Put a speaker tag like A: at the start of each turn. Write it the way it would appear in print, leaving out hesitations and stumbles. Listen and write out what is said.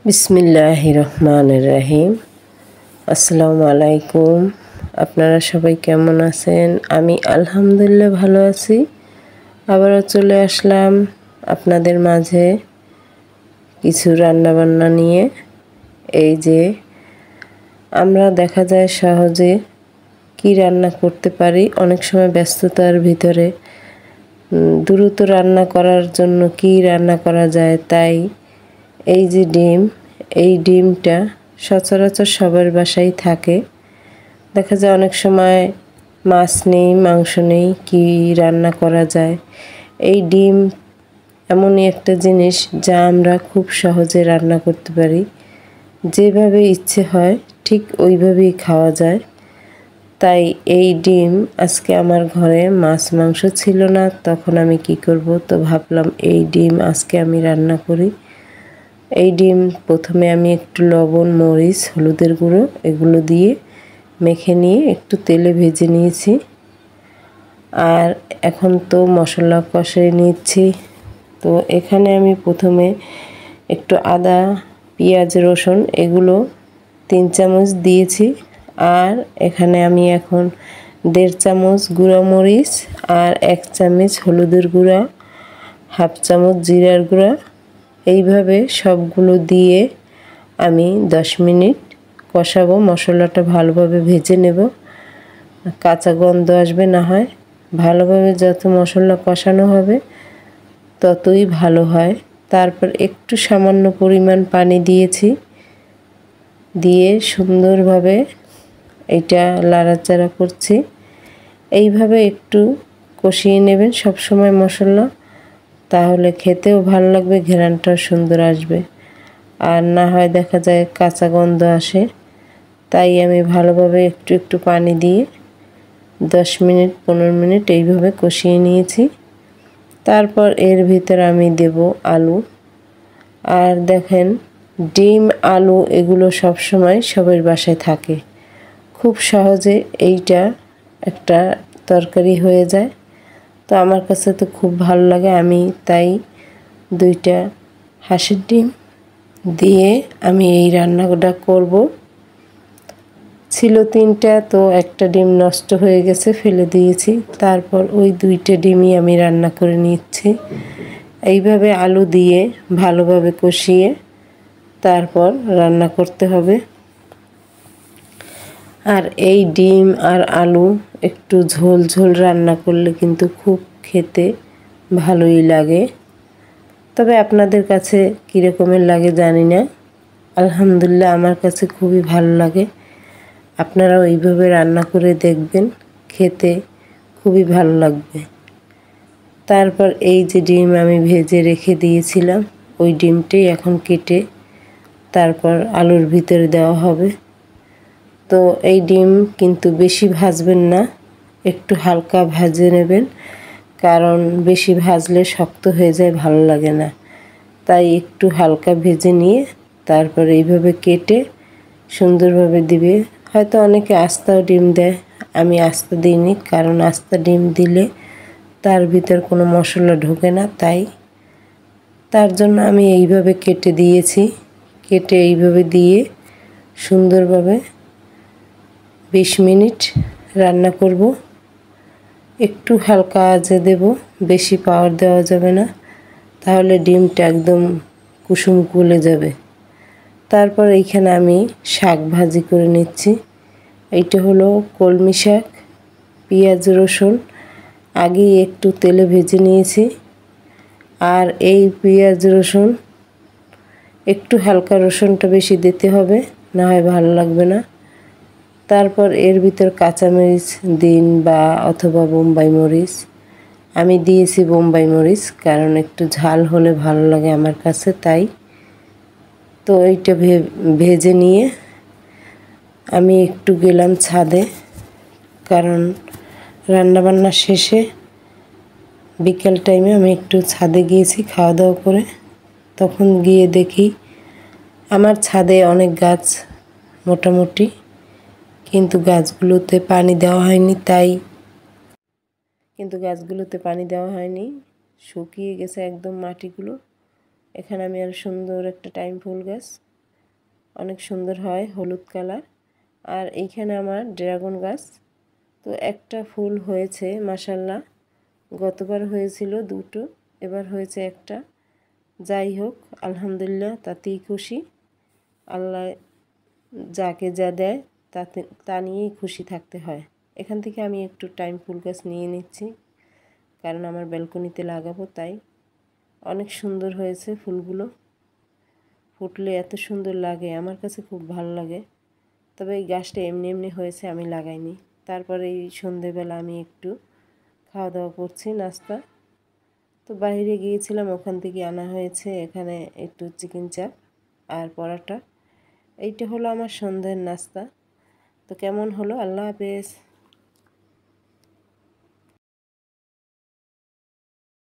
A: বিসমিল্লাহির রহমানির রহিম। আসসালামু আলাইকুম। আপনারা সবাই কেমন আছেন? আমি আলহামদুলিল্লাহ ভালো আছি। আবারও চলে আসলাম আপনাদের মাঝে কিছু রান্নাবান্না নিয়ে। এই যে আমরা দেখা যায় সহজে কি রান্না করতে পারি, অনেক সময় ব্যস্ততার ভিতরে দ্রুত রান্না করার জন্য কি রান্না করা যায়, তাই এই যে এই ডিমটা সচরাচর সবার বাসায় থাকে। দেখা যায় অনেক সময় মাছ নেই, মাংস নেই, কি রান্না করা যায়। এই ডিম এমনই একটা জিনিস যা আমরা খুব সহজে রান্না করতে পারি, যেভাবে ইচ্ছে হয় ঠিক ওইভাবেই খাওয়া যায়। তাই এই ডিম আজকে আমার ঘরে মাছ মাংস ছিল না, তখন আমি কি করব, তো ভাবলাম এই ডিম আজকে আমি রান্না করি। এই ডিম প্রথমে আমি একটু লবণ, মরিচ, হলুদের গুঁড়ো এগুলো দিয়ে মেখে নিয়ে একটু তেলে ভেজে নিয়েছি। আর এখন তো মশলা কষিয়ে নিচ্ছি। তো এখানে আমি প্রথমে একটু আদা, পেঁয়াজ, রসুন এগুলো 3 চামচ দিয়েছি। আর এখানে আমি এখন 1.5 চামচ গুঁড়া মরিচ আর 1 চামচ হলুদের গুঁড়া, 1/2 চামচ জিরার গুঁড়া এইভাবে সবগুলো দিয়ে আমি 10 মিনিট কষাবো। মশলাটা ভালোভাবে ভেজে নেব, কাঁচা গন্ধ আসবে না হয়। ভালোভাবে যত মশলা কষানো হবে ততই ভালো হয়। তারপর একটু সামান্য পরিমাণ পানি দিয়েছি, দিয়ে সুন্দরভাবে এটা লাড়াচাড়া করছি। এইভাবে একটু কষিয়ে নেবেন সব সময় মশলা, তাহলে খেতেও ভালো লাগবে, ঘ্রাণটাও সুন্দর আসবে। আর না হয় দেখা যায় কাঁচা গন্ধ আসে। তাই আমি ভালোভাবে একটু একটু পানি দিয়ে 10 মিনিট 15 মিনিট এইভাবে কষিয়ে নিয়েছি। তারপর এর ভিতর আমি দেব আলু। আর দেখেন ডিম, আলু এগুলো সব সময় সবার বাসায় থাকে। খুব সহজে এইটা একটা তরকারি হয়ে যায়। তো আমার কাছে তো খুব ভালো লাগে, আমি তাই 2টা হাঁসের ডিম দিয়ে আমি এই রান্নাটা করব। ছিল 3টা, তো একটা ডিম নষ্ট হয়ে গেছে, ফেলে দিয়েছি। তারপর ওই 2টা ডিমই আমি রান্না করে নিচ্ছি। এইভাবে আলু দিয়ে ভালোভাবে কষিয়ে তারপর রান্না করতে হবে। আর এই ডিম আর আলু একটু ঝোল ঝোল রান্না করলে কিন্তু খুব খেতে ভালোই লাগে। তবে আপনাদের কাছে কীরকমের লাগে জানি না। আলহামদুলিল্লাহ আমার কাছে খুবই ভালো লাগে। আপনারাও এইভাবে রান্না করে দেখবেন, খেতে খুবই ভালো লাগবে। তারপর এই যে ডিম আমি ভেজে রেখে দিয়েছিলাম, ওই ডিমটাই এখন কেটে তারপর আলুর ভিতরে দেওয়া হবে। তো এই ডিম কিন্তু বেশি ভাজবেন না, একটু হালকা ভেজে নেবেন, কারণ বেশি ভাজলে শক্ত হয়ে যায়, ভালো লাগে না। তাই একটু হালকা ভেজে নিয়ে তারপর এইভাবে কেটে সুন্দরভাবে দিবে। হয়তো অনেকে আস্তাও ডিম দেয়, আমি আস্তা দিইনি, কারণ আস্তা ডিম দিলে তার ভিতর কোনো মশলা ঢোকে না, তার জন্য আমি এইভাবে কেটে দিয়েছি। কেটে এইভাবে দিয়ে সুন্দরভাবে 20 মিনিট রান্না করব। একটু হালকা আঁচে দেব, বেশি পাওয়ার দেওয়া যাবে না, তাহলে ডিমটা একদম কুসুম গলে যাবে। তারপর এইখানে আমি শাক ভাজি করে নিচ্ছি। এইটা হলো কলমি শাক। পেঁয়াজ রসুন আগেই একটু তেলে ভেজে নিয়েছি। আর এই পেঁয়াজ রসুন একটু হালকা, রসুনটা বেশি দিতে হবে, না হয় ভালো লাগবে না। তারপর এর ভিতর কাঁচামরিচ দিন বা অথবা বোম্বাই মরিচ। আমি দিয়েছি বোম্বাই মরিচ, কারণ একটু ঝাল হলে ভালো লাগে আমার কাছে, তাই। তো এইটা ভেজে নিয়ে আমি একটু গেলাম ছাদে, কারণ রান্নাবান্না শেষে বিকেল টাইমে আমি একটু ছাদে গিয়েছি খাওয়া দাওয়া করে। তখন গিয়ে দেখি আমার ছাদে অনেক গাছ মোটামুটি, কিন্তু গাছগুলোতে পানি দেওয়া হয়নি, শুকিয়ে গেছে একদম মাটিগুলো। এখানে আমি আর সুন্দর একটা টাইম ফুল গাছ অনেক সুন্দর হয় হলুদ কালার। আর এইখানে আমার ড্রাগন গাছ, তো একটা ফুল হয়েছে মাশাল্লাহ। গতবার হয়েছিল দুটো, এবার হয়েছে একটা। যাই হোক আলহামদুলিল্লাহ, তাতেই খুশি। আল্লাহ যাকে যা দেয় তাতে তা নিয়েই খুশি থাকতে হয়। এখান থেকে আমি একটু টাইম ফুল গাছ নিয়ে নিচ্ছি, কারণ আমার ব্যালকনিতে লাগাবো তাই। অনেক সুন্দর হয়েছে ফুলগুলো, ফুটলে এত সুন্দর লাগে, আমার কাছে খুব ভালো লাগে। তবে এই গাছটা এমনি এমনি হয়েছে, আমি লাগাইনি। তারপরে এই সন্ধেবেলা আমি একটু খাওয়া দাওয়া করছি, নাস্তা। তো বাইরে গিয়েছিলাম, ওখান থেকে আনা হয়েছে এখানে একটু চিকেন চাপ আর পরোটা। এইটা হলো আমার সন্ধ্যের নাস্তা। তো কেমন হলো? আল্লাহ হাফেজ।